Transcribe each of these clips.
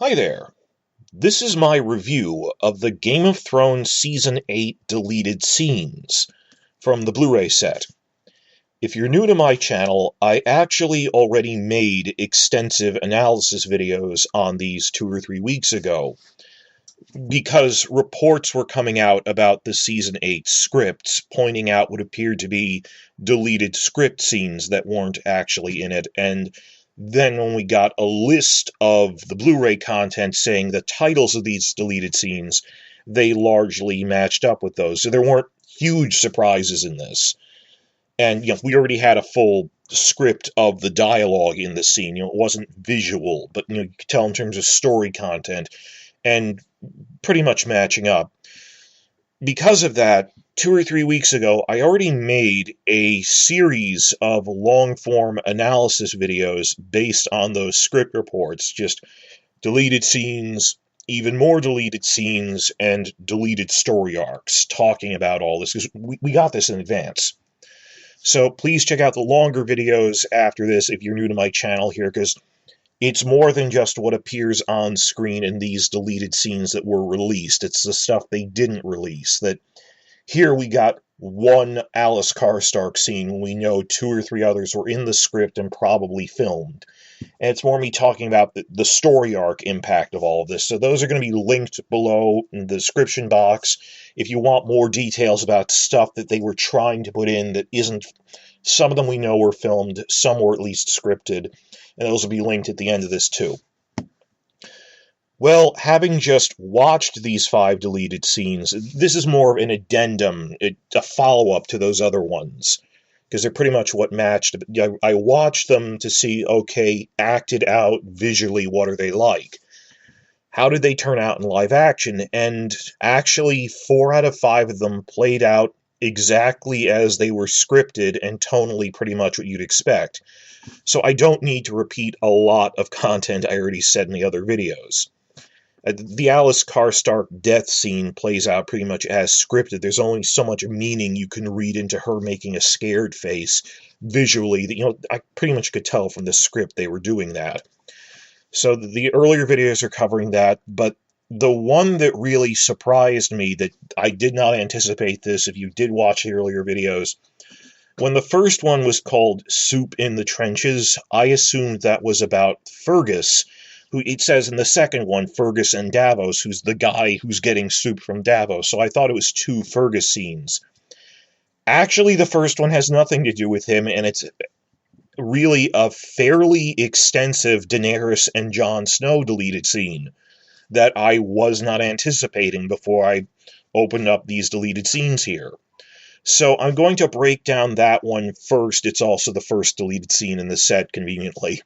Hi there. This is my review of the Game of Thrones Season 8 deleted scenes from the Blu-ray set. If you're new to my channel, I actually already made extensive analysis videos on these 2 or 3 weeks ago, because reports were coming out about the Season 8 scripts, pointing out what appeared to be deleted script scenes that weren't actually in it, and then when we got a list of the Blu-ray content saying the titles of these deleted scenes, they largely matched up with those. So there weren't huge surprises in this. And we already had a full script of the dialogue in the scene. It wasn't visual, but you could tell in terms of story content and pretty much matching up. Because of that, 2 or 3 weeks ago, I already made a series of long-form analysis videos based on those script reports, just deleted scenes, even more deleted scenes, and deleted story arcs, talking about all this, because we got this in advance. So please check out the longer videos after this if you're new to my channel here, because it's more than just what appears on screen in these deleted scenes that were released. It's the stuff they didn't release. That here we got one Alice Karstark scene when we know 2 or 3 others were in the script and probably filmed. And it's more me talking about the story arc impact of all of this. So those are going to be linked below in the description box if you want more details about stuff that they were trying to put in that isn't. Some of them we know were filmed, some were at least scripted, and those will be linked at the end of this too. Well, having just watched these 5 deleted scenes, this is more of an addendum, a follow-up to those other ones, because they're pretty much what matched. I watched them to see, okay, acted out visually, what are they like? How did they turn out in live action? And actually, 4 out of 5 of them played out exactly as they were scripted and tonally pretty much what you'd expect. So I don't need to repeat a lot of content I already said in the other videos. The Alice Karstark death scene plays out pretty much as scripted. There's only so much meaning you can read into her making a scared face visually that, I pretty much could tell from the script they were doing that. So the earlier videos are covering that, but the one that really surprised me, that I did not anticipate this if you did watch the earlier videos, when the first one was called Soup in the Trenches, I assumed that was about Fergus, who it says in the second one, Fergus and Davos, who's the guy who's getting soup from Davos. So I thought it was 2 Fergus scenes. Actually, the first one has nothing to do with him, and it's really a fairly extensive Daenerys and Jon Snow deleted scene that I was not anticipating before I opened up these deleted scenes here. So I'm going to break down that one first. It's also the first deleted scene in the set, conveniently.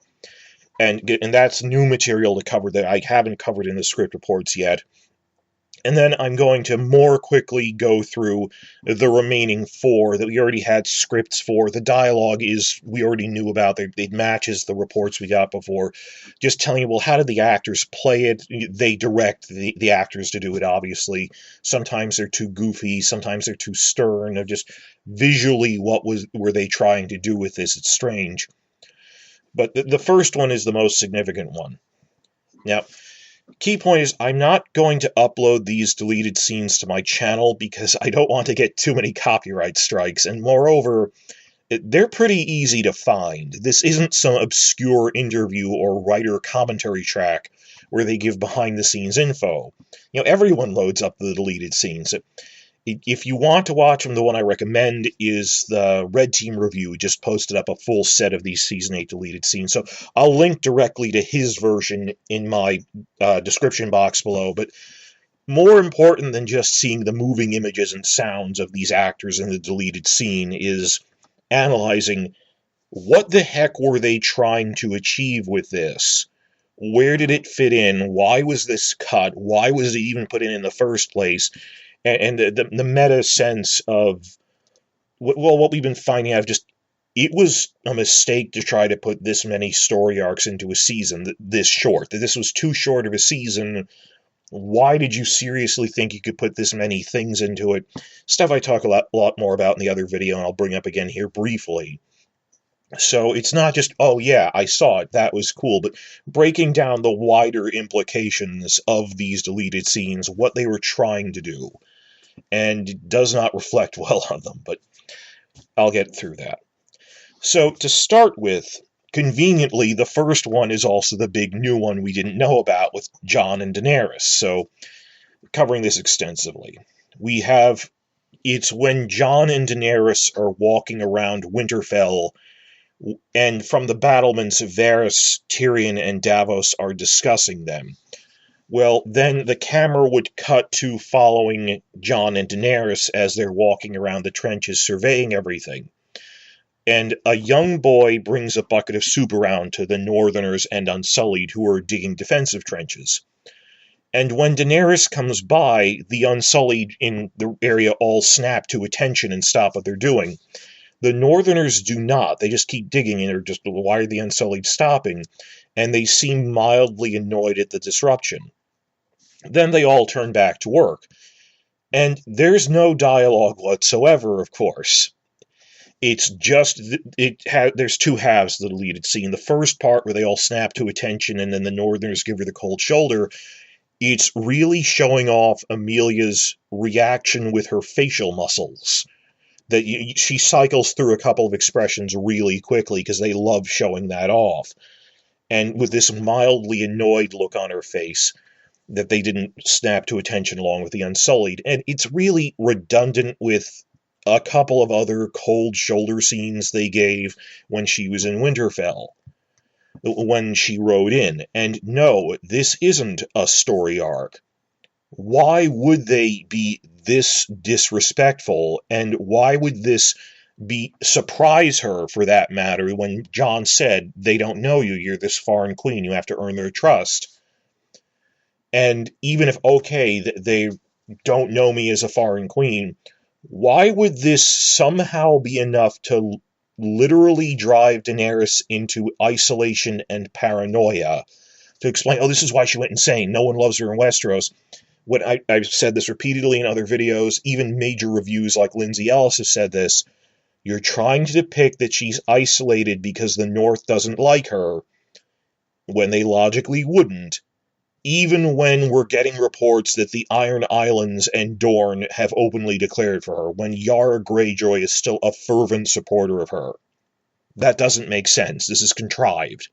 And that's new material to cover that I haven't covered in the script reports yet. And then I'm going to more quickly go through the remaining 4 that we already had scripts for. The dialogue we already knew about. It matches the reports we got before. Just telling you, well, how did the actors play it? They direct the actors to do it, obviously. Sometimes they're too goofy. Sometimes they're too stern. Or just visually, what were they trying to do with this? It's strange. But the first one is the most significant one. Now, key point is I'm not going to upload these deleted scenes to my channel because I don't want to get too many copyright strikes, and moreover, they're pretty easy to find. This isn't some obscure interview or writer commentary track where they give behind-the-scenes info. Everyone loads up the deleted scenes. If you want to watch them, the one I recommend is the Red Team Review. Just posted up a full set of these Season 8 deleted scenes. So I'll link directly to his version in my description box below. But more important than just seeing the moving images and sounds of these actors in the deleted scene is analyzing what the heck were they trying to achieve with this? Where did it fit in? Why was this cut? Why was it even put in the first place? And the meta sense of, well, what we've been finding out, it was a mistake to try to put this many story arcs into a season this short. That this was too short of a season. Why did you seriously think you could put this many things into it? Stuff I talk a lot more about in the other video, and I'll bring up again here briefly. So it's not just, oh yeah, I saw it, that was cool, but breaking down the wider implications of these deleted scenes, what they were trying to do, and it does not reflect well on them, but I'll get through that. So to start with, conveniently, the first one is also the big new one we didn't know about with Jon and Daenerys, so covering this extensively. It's when Jon and Daenerys are walking around Winterfell, and from the battlements, Varys, Tyrion, and Davos are discussing them. Well, then the camera would cut to following Jon and Daenerys as they're walking around the trenches surveying everything. And a young boy brings a bucket of soup around to the Northerners and Unsullied who are digging defensive trenches. And when Daenerys comes by, the Unsullied in the area all snap to attention and stop what they're doing. The Northerners do not. They just keep digging and are just, why are the Unsullied stopping? And they seem mildly annoyed at the disruption. Then they all turn back to work. And there's no dialogue whatsoever, of course. It's just, there's two halves to the deleted scene. The first part where they all snap to attention and then the Northerners give her the cold shoulder, it's really showing off Amelia's reaction with her facial muscles. That she cycles through a couple of expressions really quickly because they love showing that off. And with this mildly annoyed look on her face that they didn't snap to attention along with the Unsullied. And it's really redundant with a couple of other cold shoulder scenes they gave when she was in Winterfell, when she rode in. And no, this isn't a story arc. Why would they be this disrespectful, and why would this surprise her, for that matter, when Jon said, they don't know you, you're this foreign queen, you have to earn their trust. And even if, okay, they don't know me as a foreign queen, why would this somehow be enough to literally drive Daenerys into isolation and paranoia? To explain, oh, this is why she went insane, no one loves her in Westeros. I've said this repeatedly in other videos, even major reviews like Lindsay Ellis has said this, you're trying to depict that she's isolated because the North doesn't like her, when they logically wouldn't, even when we're getting reports that the Iron Islands and Dorne have openly declared for her, when Yara Greyjoy is still a fervent supporter of her. That doesn't make sense. This is contrived.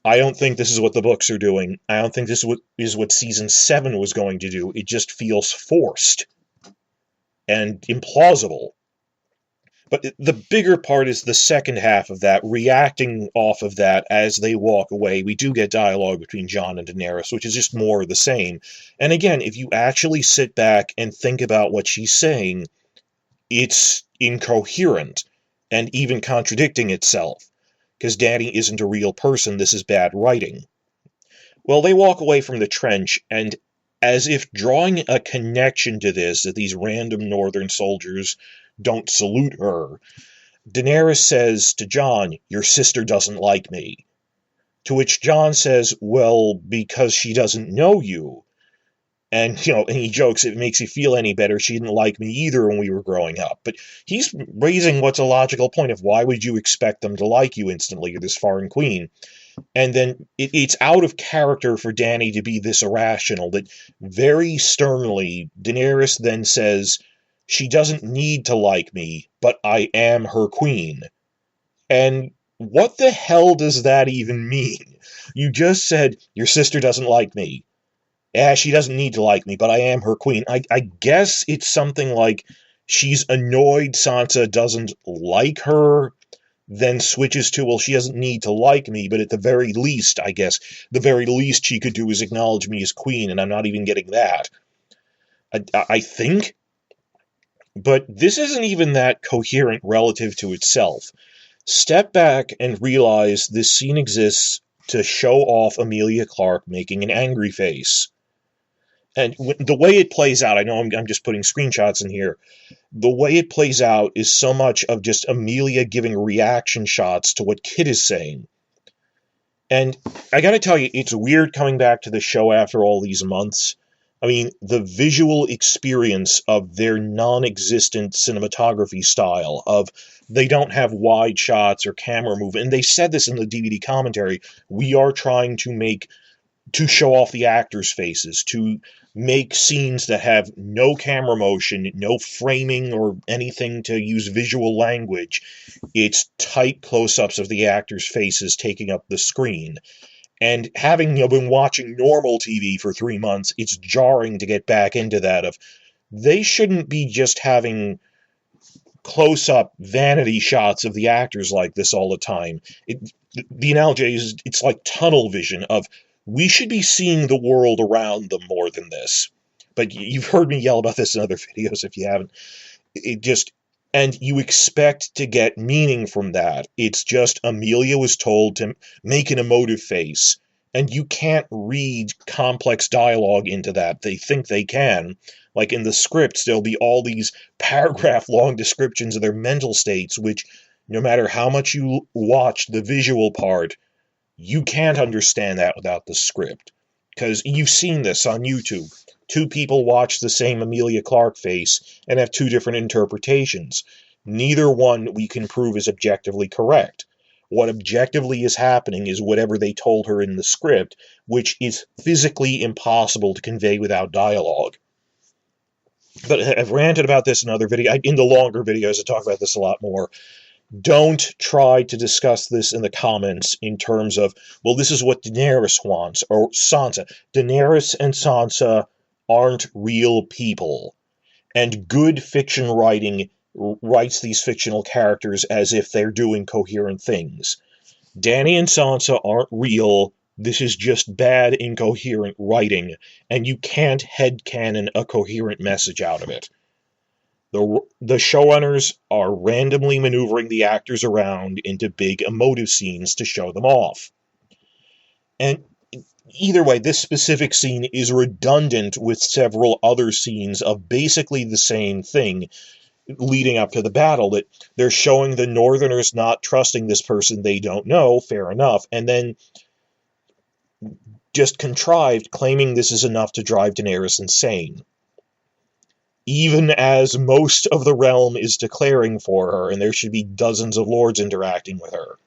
I don't think this is what the books are doing. I don't think this is what Season 7 was going to do. It just feels forced and implausible. But the bigger part is the second half of that, reacting off of that as they walk away. We do get dialogue between Jon and Daenerys, which is just more of the same. And again, if you actually sit back and think about what she's saying, it's incoherent and even contradicting itself. Because Dany isn't a real person, this is bad writing. Well, they walk away from the trench, and as if drawing a connection to this, that these random northern soldiers don't salute her, Daenerys says to Jon, your sister doesn't like me. To which Jon says, well, because she doesn't know you. And, and he jokes, if it makes you feel any better, she didn't like me either when we were growing up. But he's raising what's a logical point of why would you expect them to like you instantly, you're this foreign queen. And then it's out of character for Dany to be this irrational, that very sternly, Daenerys then says, she doesn't need to like me, but I am her queen. And what the hell does that even mean? You just said, your sister doesn't like me. Yeah, she doesn't need to like me, but I am her queen. I guess it's something like she's annoyed Sansa doesn't like her, then switches to, well, she doesn't need to like me, but at the very least, I guess, the very least she could do is acknowledge me as queen, and I'm not even getting that. I think. But this isn't even that coherent relative to itself. Step back and realize this scene exists to show off Emilia Clarke making an angry face. And the way it plays out, I know I'm just putting screenshots in here, the way it plays out is so much of just Emilia giving reaction shots to what Kit is saying. And I gotta tell you, it's weird coming back to the show after all these months, I mean, the visual experience of their non-existent cinematography style, of they don't have wide shots or camera movement, and they said this in the DVD commentary, we are trying to show off the actors' faces, to make scenes that have no camera motion, no framing or anything to use visual language. It's tight close-ups of the actors' faces taking up the screen. And having been watching normal TV for 3 months, it's jarring to get back into that of they shouldn't be just having close-up vanity shots of the actors like this all the time. The analogy is it's like tunnel vision of we should be seeing the world around them more than this. But you've heard me yell about this in other videos if you haven't. It just and you expect to get meaning from that. It's just Amelia was told to make an emotive face, and you can't read complex dialogue into that. They think they can. Like in the scripts, there'll be all these paragraph-long descriptions of their mental states, which, no matter how much you watch the visual part, you can't understand that without the script. Because you've seen this on YouTube. Two people watch the same Amelia Clarke face and have two different interpretations. Neither one we can prove is objectively correct. What objectively is happening is whatever they told her in the script, which is physically impossible to convey without dialogue. But I've ranted about this in other videos. In the longer videos, I talk about this a lot more. Don't try to discuss this in the comments in terms of, well, this is what Daenerys wants, or Sansa. Daenerys and Sansa aren't real people. And good fiction writing writes these fictional characters as if they're doing coherent things. Dany and Sansa aren't real. This is just bad, incoherent writing, and you can't headcanon a coherent message out of it. The showrunners are randomly maneuvering the actors around into big emotive scenes to show them off. And either way, this specific scene is redundant with several other scenes of basically the same thing leading up to the battle, that they're showing the Northerners not trusting this person they don't know, fair enough, and then just contrived claiming this is enough to drive Daenerys insane. Even as most of the realm is declaring for her, and there should be dozens of lords interacting with her.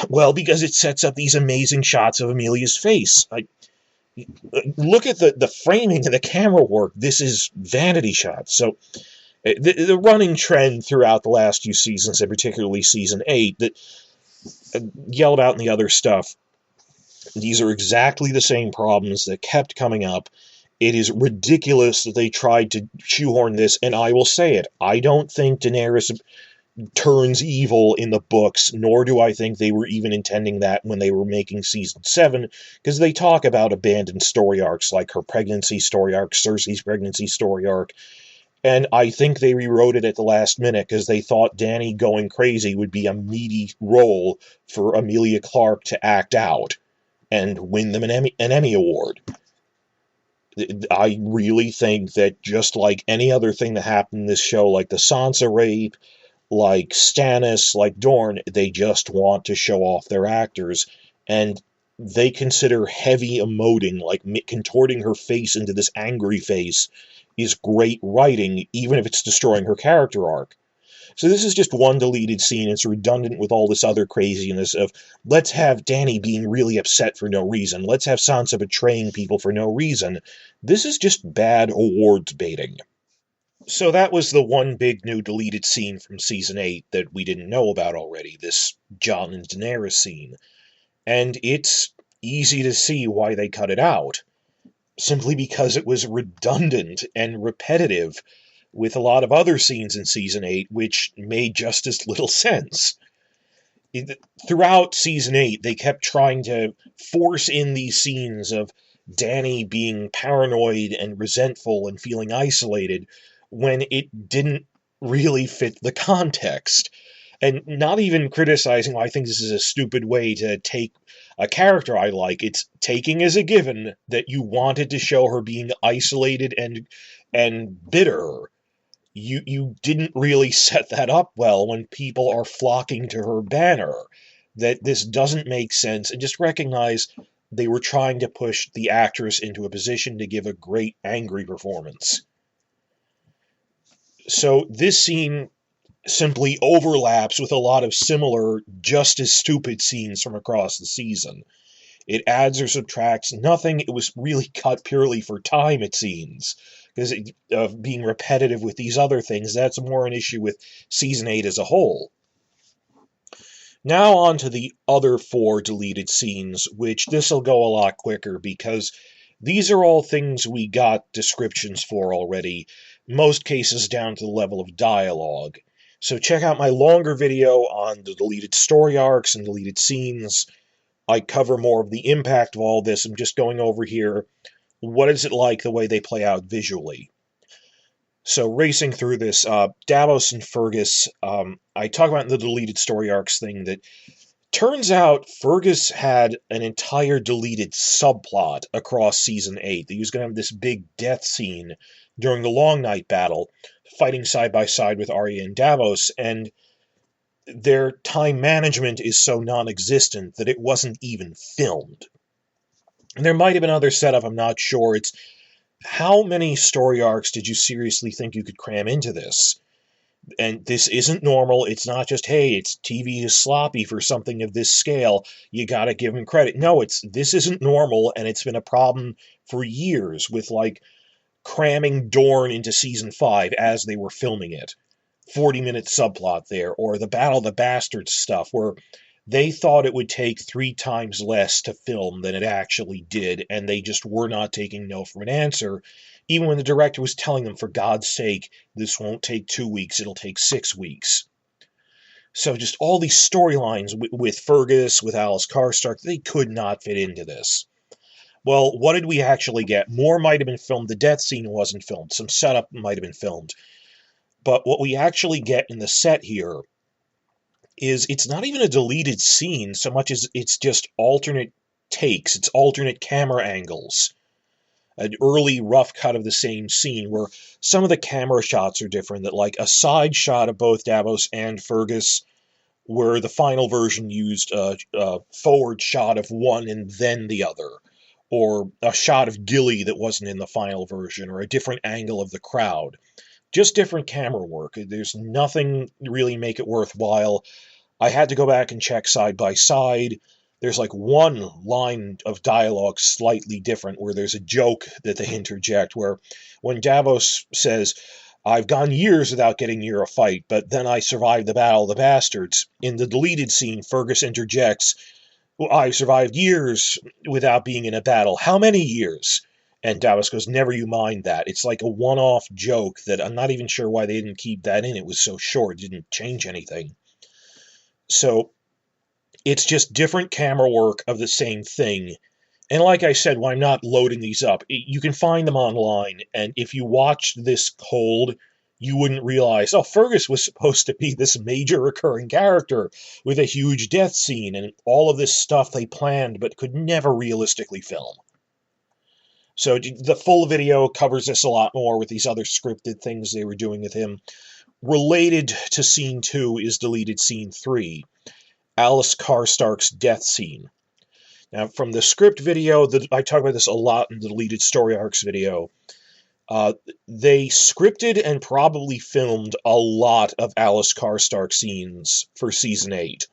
Well, because it sets up these amazing shots of Amelia's face. Look at the framing and the camera work. This is vanity shots. So the running trend throughout the last few seasons, and particularly season 8, that yelled out in the other stuff, these are exactly the same problems that kept coming up. It is ridiculous that they tried to shoehorn this, and I will say it. I don't think Daenerys turns evil in the books, nor do I think they were even intending that when they were making Season 7, because they talk about abandoned story arcs, like her pregnancy story arc, Cersei's pregnancy story arc, and I think they rewrote it at the last minute because they thought Dany going crazy would be a meaty role for Amelia Clarke to act out and win them an Emmy Award. I really think that just like any other thing that happened in this show, like the Sansa rape, like Stannis, like Dorne, they just want to show off their actors, and they consider heavy emoting, like contorting her face into this angry face, is great writing, even if it's destroying her character arc. So this is just one deleted scene. It's redundant with all this other craziness of, let's have Dany being really upset for no reason. Let's have Sansa betraying people for no reason. This is just bad awards baiting. So that was the one big new deleted scene from Season 8 that we didn't know about already, this Jon and Daenerys scene. And it's easy to see why they cut it out. Simply because it was redundant and repetitive with a lot of other scenes in Season 8, which made just as little sense. Throughout Season 8, they kept trying to force in these scenes of Dany being paranoid and resentful and feeling isolated when it didn't really fit the context. And not even criticizing, well, I think this is a stupid way to take a character I like. It's taking as a given that you wanted to show her being isolated and bitter. You didn't really set that up well when people are flocking to her banner. That this doesn't make sense, and just recognize they were trying to push the actress into a position to give a great angry performance. So this scene simply overlaps with a lot of similar, just as stupid scenes from across the season. It adds or subtracts nothing. It was really cut purely for time, it seems, because of being repetitive with these other things. That's more an issue with season 8 as a whole. Now on to the other 4 deleted scenes, which this'll go a lot quicker because these are all things we got descriptions for already, most cases down to the level of dialogue. So check out my longer video on the deleted story arcs and deleted scenes. I cover more of the impact of all this. I'm just going over here, what is it like the way they play out visually? So racing through this, Davos and Fergus, I talk about in the deleted story arcs thing that turns out Fergus had an entire deleted subplot across season 8. He was going to have this big death scene during the Long Night battle, fighting side by side with Arya and Davos, and their time management is so non-existent that it wasn't even filmed. And there might have been other setup, I'm not sure. It's how many story arcs did you seriously think you could cram into this? And this isn't normal. It's not just, hey, it's TV is sloppy for something of this scale. You got to give them credit. No, this isn't normal, and it's been a problem for years with, like, cramming Dorne into season 5 as they were filming it. 40-minute subplot there, or the Battle of the Bastards stuff, where they thought it would take 3 times less to film than it actually did, and they just were not taking no for an answer, even when the director was telling them, for God's sake, this won't take 2 weeks, it'll take 6 weeks. So just all these storylines with Fergus, with Alice Karstark, they could not fit into this. Well, what did we actually get? More might have been filmed. The death scene wasn't filmed. Some setup might have been filmed. But what we actually get in the set here is it's not even a deleted scene so much as it's just alternate takes, it's alternate camera angles. An early rough cut of the same scene where some of the camera shots are different, that like a side shot of both Davos and Fergus, where the final version used a forward shot of one and then the other, or a shot of Gilly that wasn't in the final version, or a different angle of the crowd. Just different camera work. There's nothing really make it worthwhile. I had to go back and check side by side. There's like one line of dialogue slightly different where there's a joke that they interject where when Davos says, I've gone years without getting near a fight, but then I survived the Battle of the Bastards. In the deleted scene, Fergus interjects, well, I survived years without being in a battle. How many years? And Davos goes, never you mind that. It's like a one-off joke that I'm not even sure why they didn't keep that in. It was so short, it didn't change anything. So it's just different camera work of the same thing. And like I said, when I'm not loading these up, you can find them online. And if you watched this cold, you wouldn't realize, oh, Fergus was supposed to be this major recurring character with a huge death scene and all of this stuff they planned but could never realistically film. So the full video covers this a lot more with these other scripted things they were doing with him. Related to Scene 2 is deleted Scene 3, Alice Karstark's death scene. Now, from the script video, I talk about this a lot in the deleted story arcs video, they scripted and probably filmed a lot of Alice Karstark scenes for Season 8.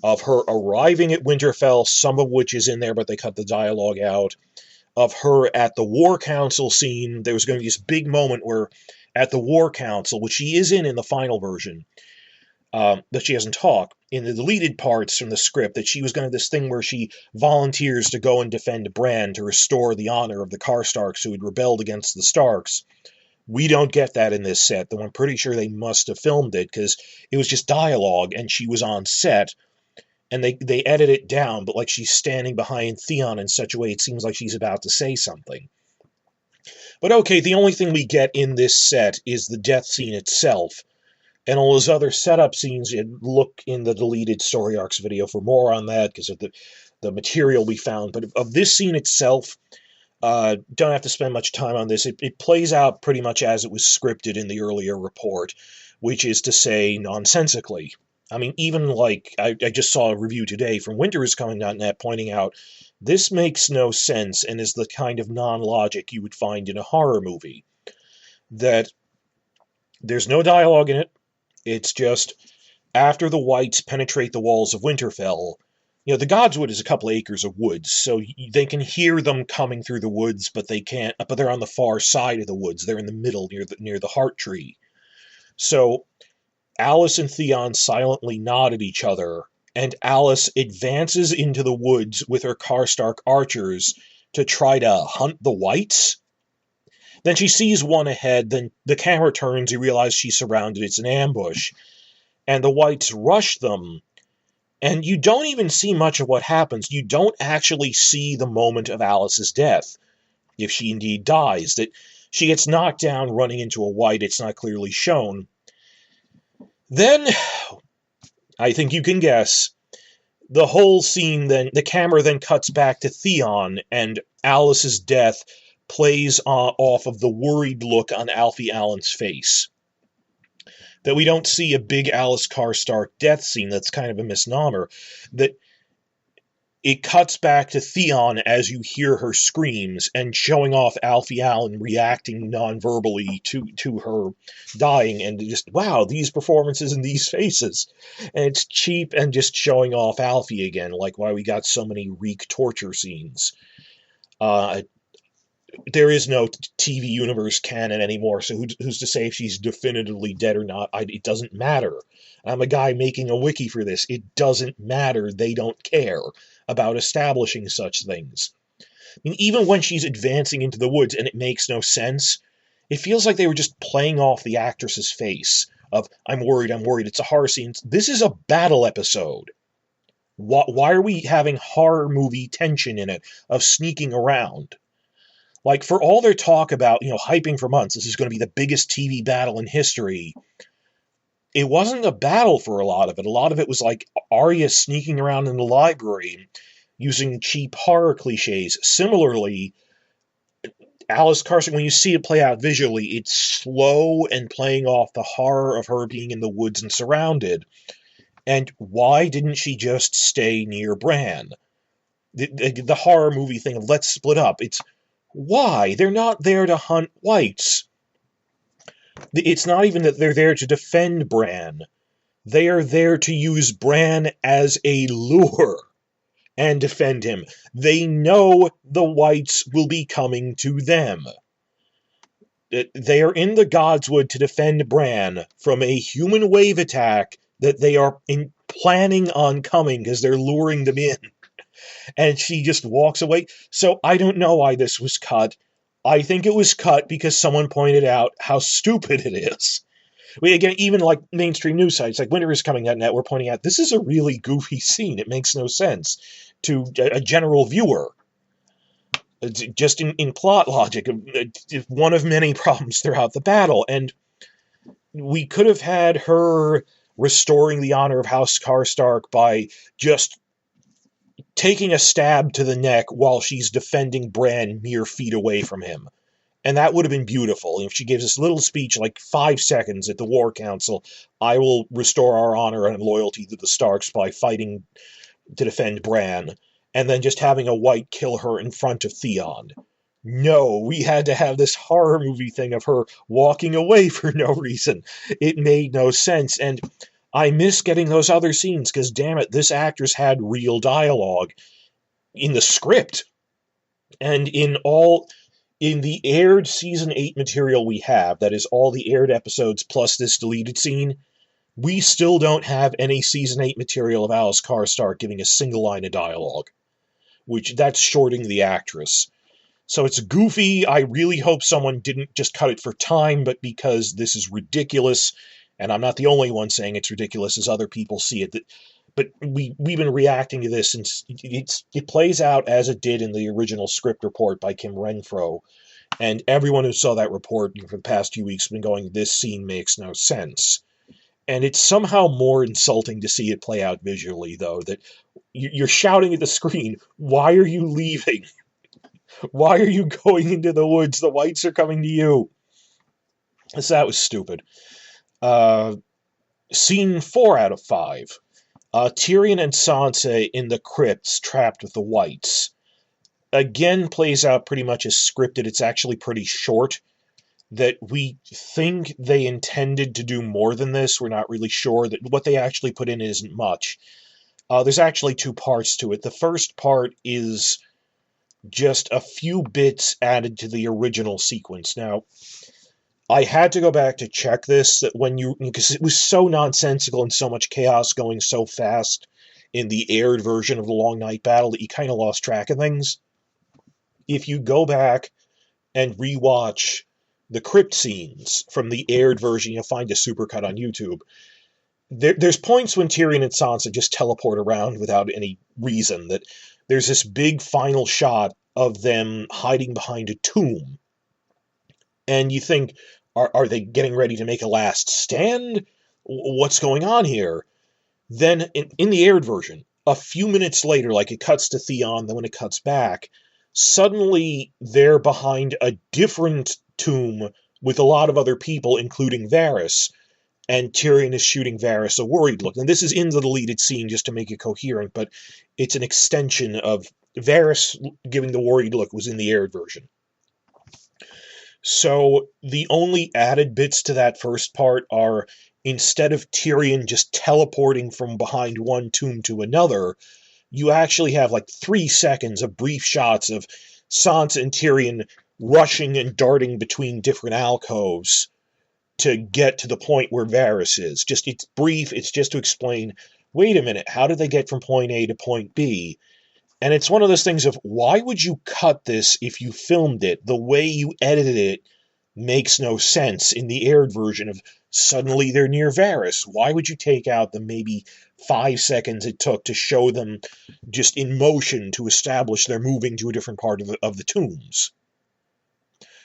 Of her arriving at Winterfell, some of which is in there, but they cut the dialogue out. Of her at the War Council scene, there was going to be this big moment where at the War Council, which she is in the final version, that she doesn't talk, in the deleted parts from the script, that she was going to have this thing where she volunteers to go and defend Bran to restore the honor of the Karstarks who had rebelled against the Starks. We don't get that in this set, though I'm pretty sure they must have filmed it, because it was just dialogue, and she was on set, and they edit it down, but like she's standing behind Theon in such a way it seems like she's about to say something. But okay, the only thing we get in this set is the death scene itself. And all those other setup scenes, look in the deleted story arcs video for more on that, because of the material we found. But of this scene itself, don't have to spend much time on this. It plays out pretty much as it was scripted in the earlier report, which is to say, nonsensically. I mean, even like, I just saw a review today from winteriscoming.net pointing out this makes no sense and is the kind of non-logic you would find in a horror movie. That there's no dialogue in it. It's just after the whites penetrate the walls of Winterfell, the Godswood is a couple acres of woods, so they can hear them coming through the woods, but they can't. But they're on the far side of the woods. They're in the middle, near the heart tree. So Alice and Theon silently nod at each other, and Alice advances into the woods with her Karstark archers to try to hunt the whites. Then she sees one ahead, then the camera turns, you realize she's surrounded, it's an ambush, and the whites rush them, and you don't even see much of what happens. You don't actually see the moment of Alice's death, if she indeed dies. That she gets knocked down running into a white, it's not clearly shown. Then, I think you can guess, the whole scene then, the camera then cuts back to Theon, and Alice's death plays off of the worried look on Alfie Allen's face. That we don't see a big Alice Karstark death scene. That's kind of a misnomer. That it cuts back to Theon as you hear her screams and showing off Alfie Allen reacting non-verbally to her dying, and just, wow, these performances and these faces. And it's cheap and just showing off Alfie again, like why we got so many Reek torture scenes. There is no TV universe canon anymore, so who's to say if she's definitively dead or not? It doesn't matter. I'm a guy making a wiki for this. It doesn't matter. They don't care about establishing such things. I mean, even when she's advancing into the woods and it makes no sense, it feels like they were just playing off the actress's face of, I'm worried, it's a horror scene. This is a battle episode. Why are we having horror movie tension in it of sneaking around? Like, for all their talk about, hyping for months, this is going to be the biggest TV battle in history, it wasn't a battle for a lot of it. A lot of it was like Arya sneaking around in the library using cheap horror cliches. Similarly, Alice Karstark, when you see it play out visually, it's slow and playing off the horror of her being in the woods and surrounded. And why didn't she just stay near Bran? The horror movie thing of let's split up. It's why? They're not there to hunt whites. It's not even that they're there to defend Bran. They are there to use Bran as a lure and defend him. They know the whites will be coming to them. They are in the Godswood to defend Bran from a human wave attack that they are planning on coming because they're luring them in. And she just walks away. So I don't know why this was cut. I think it was cut because someone pointed out how stupid it is. Again, even like mainstream news sites like winteriscoming.net were pointing out this is a really goofy scene. It makes no sense to a general viewer. Just in plot logic, one of many problems throughout the battle. And we could have had her restoring the honor of House Karstark by just taking a stab to the neck while she's defending Bran mere feet away from him. And that would have been beautiful. If she gives this little speech, like 5 seconds at the War Council, I will restore our honor and loyalty to the Starks by fighting to defend Bran, and then just having a white kill her in front of Theon. No, we had to have this horror movie thing of her walking away for no reason. It made no sense, and I miss getting those other scenes, because damn it, this actress had real dialogue in the script. And in the aired Season 8 material we have, that is all the aired episodes plus this deleted scene, we still don't have any Season 8 material of Alice Karstark giving a single line of dialogue. That's shorting the actress. So it's goofy. I really hope someone didn't just cut it for time, but because this is ridiculous, and I'm not the only one saying it's ridiculous as other people see it. But we've been reacting to this, and it plays out as it did in the original script report by Kim Renfro. And everyone who saw that report for the past few weeks has been going, this scene makes no sense. And it's somehow more insulting to see it play out visually, though, that you're shouting at the screen, why are you leaving? Why are you going into the woods? The whites are coming to you. So that was stupid. Scene 4 out of 5. Tyrion and Sansa in the crypts trapped with the Whites. Again, plays out pretty much as scripted. It's actually pretty short. That we think they intended to do more than this. We're not really sure. That what they actually put in isn't much. There's actually two parts to it. The first part is just a few bits added to the original sequence. Now, I had to go back to check this, that because it was so nonsensical and so much chaos going so fast in the aired version of the Long Night Battle that you kind of lost track of things. If you go back and rewatch the crypt scenes from the aired version, you'll find a supercut on YouTube. There's points when Tyrion and Sansa just teleport around without any reason. That there's this big final shot of them hiding behind a tomb. And you think, are they getting ready to make a last stand? What's going on here? Then, in the aired version, a few minutes later, like it cuts to Theon, then when it cuts back, suddenly they're behind a different tomb with a lot of other people, including Varys, and Tyrion is shooting Varys a worried look. And this is in the deleted scene just to make it coherent, but it's an extension of Varys giving the worried look was in the aired version. So the only added bits to that first part are, instead of Tyrion just teleporting from behind one tomb to another, you actually have like 3 seconds of brief shots of Sansa and Tyrion rushing and darting between different alcoves to get to the point where Varys is. It's brief, it's just to explain, wait a minute, how did they get from point A to point B? And it's one of those things of, why would you cut this if you filmed it? The way you edited it makes no sense in the aired version of suddenly they're near Varys. Why would you take out the maybe 5 seconds it took to show them just in motion to establish they're moving to a different part of the tombs?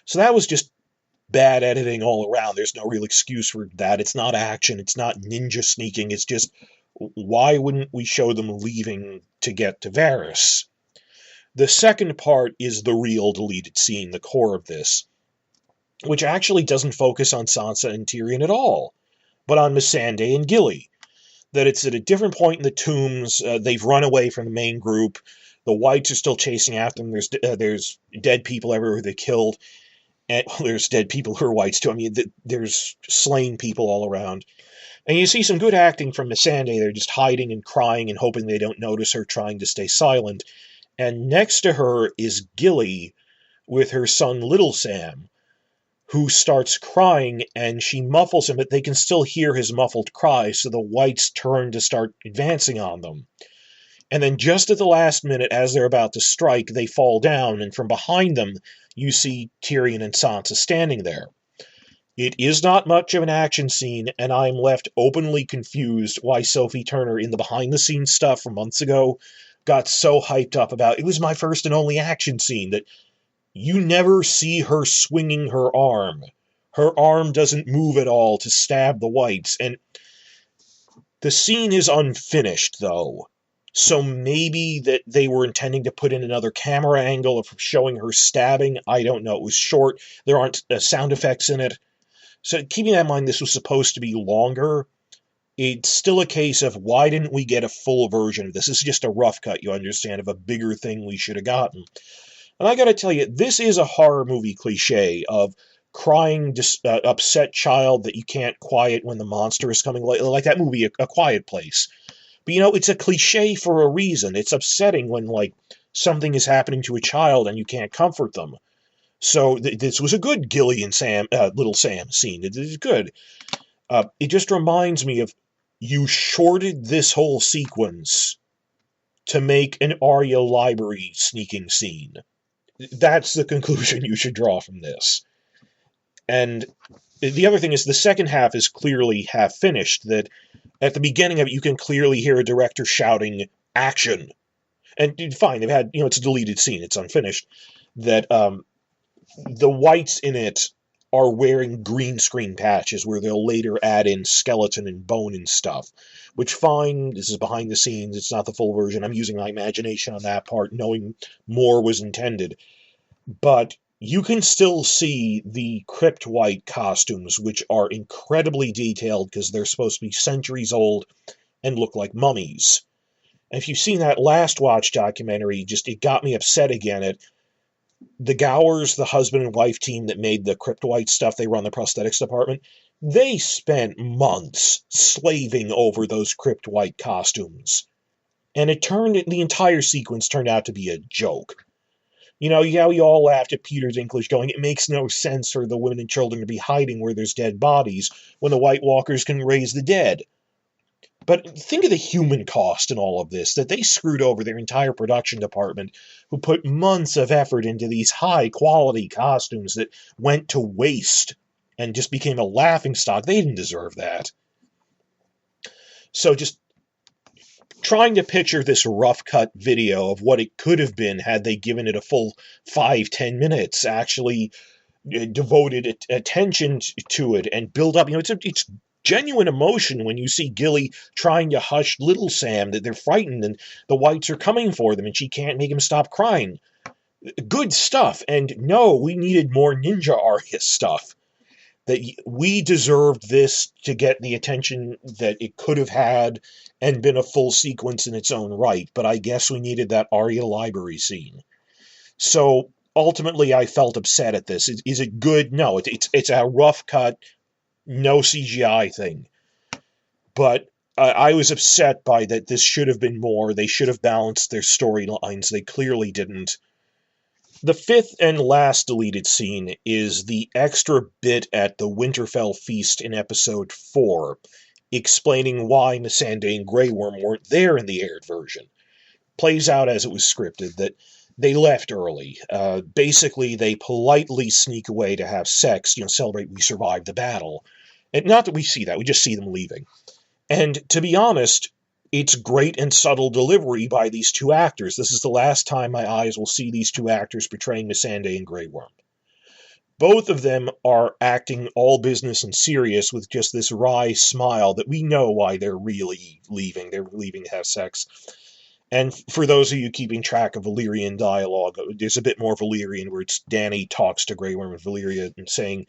So that was just bad editing all around. There's no real excuse for that. It's not action. It's not ninja sneaking. It's just, why wouldn't we show them leaving to get to Varys? The second part is the real deleted scene, the core of this, which actually doesn't focus on Sansa and Tyrion at all, but on Missandei and Gilly. That it's at a different point in the tombs. They've run away from the main group. The Whites are still chasing after them. There's dead people everywhere they killed. And there's dead people who are Whites too. I mean, there's slain people all around. And you see some good acting from Missandei. They're just hiding and crying and hoping they don't notice her, trying to stay silent. And next to her is Gilly with her son Little Sam, who starts crying, and she muffles him, but they can still hear his muffled cry, so the Whites turn to start advancing on them. And then just at the last minute, as they're about to strike, they fall down, and from behind them, you see Tyrion and Sansa standing there. It is not much of an action scene, and I'm left openly confused why Sophie Turner, in the behind-the-scenes stuff from months ago, got so hyped up about, it was my first and only action scene, that you never see her swinging her arm. Her arm doesn't move at all to stab the Whites, and the scene is unfinished, though. So maybe that they were intending to put in another camera angle of showing her stabbing. I don't know. It was short. There aren't sound effects in it. So keeping that in mind, this was supposed to be longer. It's still a case of, why didn't we get a full version of this? This is just a rough cut, you understand, of a bigger thing we should have gotten. And I gotta tell you, this is a horror movie cliche of crying, upset child that you can't quiet when the monster is coming, like that movie, A Quiet Place. But, it's a cliche for a reason. It's upsetting when, something is happening to a child and you can't comfort them. So this was a good Gilly and Little Sam scene. It is good. It just reminds me of, you shorted this whole sequence to make an Arya library sneaking scene. That's the conclusion you should draw from this. And the other thing is, the second half is clearly half finished, that at the beginning of it, you can clearly hear a director shouting, action. And fine, they've had, it's a deleted scene, it's unfinished, that the Whites in it are wearing green screen patches where they'll later add in skeleton and bone and stuff. Which, fine, this is behind the scenes, it's not the full version. I'm using my imagination on that part, knowing more was intended. But you can still see the Crypt White costumes, which are incredibly detailed because they're supposed to be centuries old and look like mummies. And if you've seen that Last Watch documentary, it got me upset again. The Gowers, the husband and wife team that made the Crypt White stuff, they run the prosthetics department, they spent months slaving over those Crypt White costumes. And the entire sequence turned out to be a joke. Yeah, we all laughed at Peter Dinklage going, it makes no sense for the women and children to be hiding where there's dead bodies when the White Walkers can raise the dead. But think of the human cost in all of this, that they screwed over their entire production department, who put months of effort into these high-quality costumes that went to waste and just became a laughingstock. They didn't deserve that. So just trying to picture this rough-cut video of what it could have been had they given it a full 5-10 minutes, actually devoted attention to it and build up. It's genuine emotion when you see Gilly trying to hush little Sam, that they're frightened and the Whites are coming for them and she can't make him stop crying. Good stuff. And no, we needed more Ninja Arya stuff. That we deserved this to get the attention that it could have had and been a full sequence in its own right. But I guess we needed that Arya library scene. So ultimately, I felt upset at this. Is it good? No, it's a rough cut, no CGI thing. But I was upset by that. This should have been more. They should have balanced their storylines. They clearly didn't. The fifth and last deleted scene is the extra bit at the Winterfell feast in episode 4, explaining why Missandei and Grey Worm weren't there in the aired version. Plays out as it was scripted, that they left early. Basically, they politely sneak away to have sex, celebrate we survived the battle. And not that we see that, we just see them leaving. And to be honest, it's great and subtle delivery by these two actors. This is the last time my eyes will see these two actors portraying Missandei and Grey Worm. Both of them are acting all business and serious with just this wry smile that we know why they're really leaving. They're leaving to have sex. And for those of you keeping track of Valyrian dialogue, there's a bit more Valyrian where it's Dany talks to Grey Worm and Valyria and saying,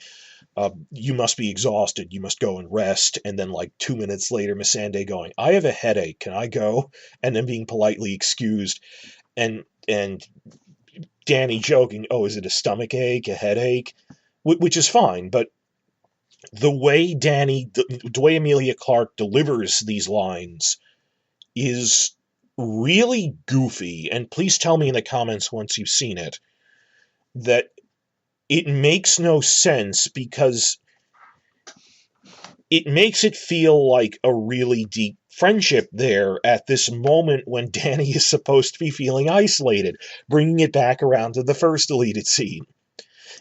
you must be exhausted, you must go and rest, and then 2 minutes later, Missandei going, I have a headache, can I go? And then being politely excused, and Dany joking, oh, is it a stomach ache, a headache? Which is fine, but the way Emilia Clarke delivers these lines is really goofy, and please tell me in the comments once you've seen it, that it makes no sense because it makes it feel like a really deep friendship there at this moment when Dany is supposed to be feeling isolated, bringing it back around to the first deleted scene.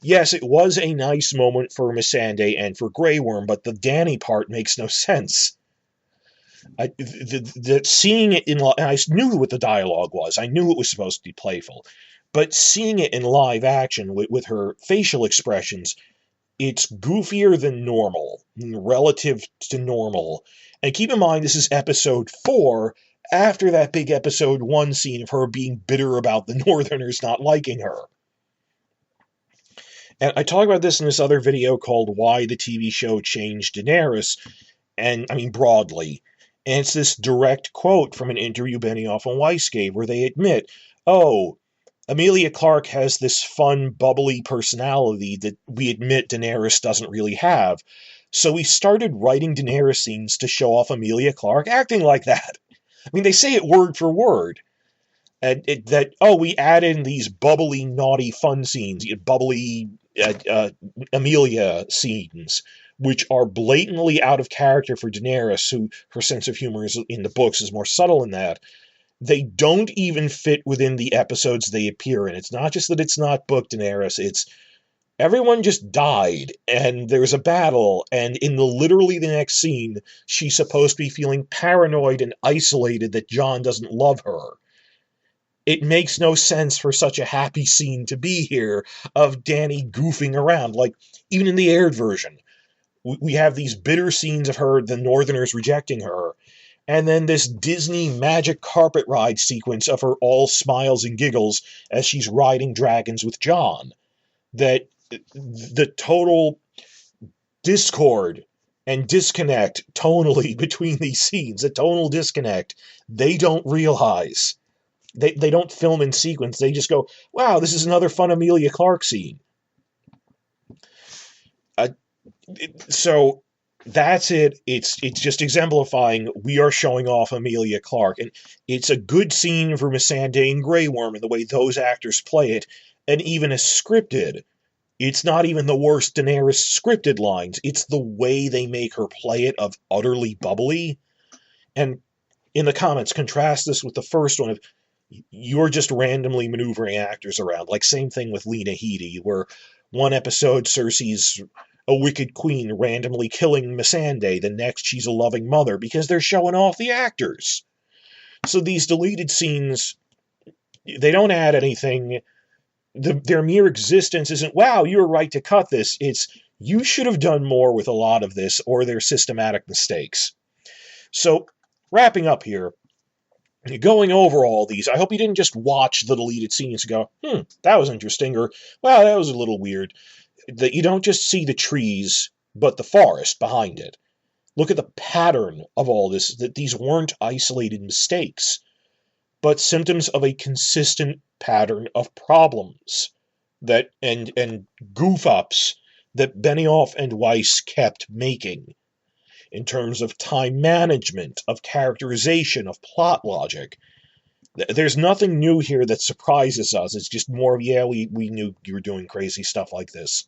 Yes, it was a nice moment for Missandei and for Grey Worm, but the Dany part makes no sense. Seeing it and I knew what the dialogue was. I knew it was supposed to be playful. But seeing it in live action with her facial expressions, it's goofier than normal, relative to normal. And keep in mind, this is episode 4, after that big episode 1 scene of her being bitter about the Northerners not liking her. And I talk about this in this other video called Why the TV Show Changed Daenerys, and I mean broadly. And it's this direct quote from an interview Benioff and Weiss gave where they admit, oh, Emilia Clarke has this fun, bubbly personality that we admit Daenerys doesn't really have. So we started writing Daenerys scenes to show off Emilia Clarke acting like that. I mean, they say it word for word. We added in these bubbly, naughty, fun scenes, bubbly Emilia scenes, which are blatantly out of character for Daenerys, who her sense of humor in the books is more subtle than that. They don't even fit within the episodes they appear in. It's not just that it's not book Daenerys, it's everyone just died, and there's a battle, and in literally the next scene, she's supposed to be feeling paranoid and isolated that Jon doesn't love her. It makes no sense for such a happy scene to be here of Dany goofing around. Even in the aired version, we have these bitter scenes of her, the Northerners rejecting her, and then this Disney magic carpet ride sequence of her all smiles and giggles as she's riding dragons with Jon. that the total discord and disconnect tonally between these scenes, the tonal disconnect, they don't realize. They don't film in sequence. They just go, wow, this is another fun Amelia Clark scene. So that's it. It's just exemplifying we are showing off Amelia Clark. And it's a good scene for Missandei and Grey Worm and the way those actors play it. And even as scripted, it's not even the worst Daenerys scripted lines. It's the way they make her play it of utterly bubbly. And in the comments, contrast this with the first one of you're just randomly maneuvering actors around. Like same thing with Lena Headey, where one episode Cersei's a wicked queen randomly killing Missandei, the next she's a loving mother, because they're showing off the actors. So these deleted scenes, they don't add anything. Their mere existence isn't, wow, you were right to cut this. It's, you should have done more with a lot of this, or they're systematic mistakes. So, wrapping up here, going over all these, I hope you didn't just watch the deleted scenes and go, that was interesting, or, wow, that was a little weird. That you don't just see the trees, but the forest behind it. Look at the pattern of all this, that these weren't isolated mistakes, but symptoms of a consistent pattern of problems that and goof-ups that Benioff and Weiss kept making in terms of time management, of characterization, of plot logic. There's nothing new here that surprises us. It's just more of, yeah, we knew you were doing crazy stuff like this.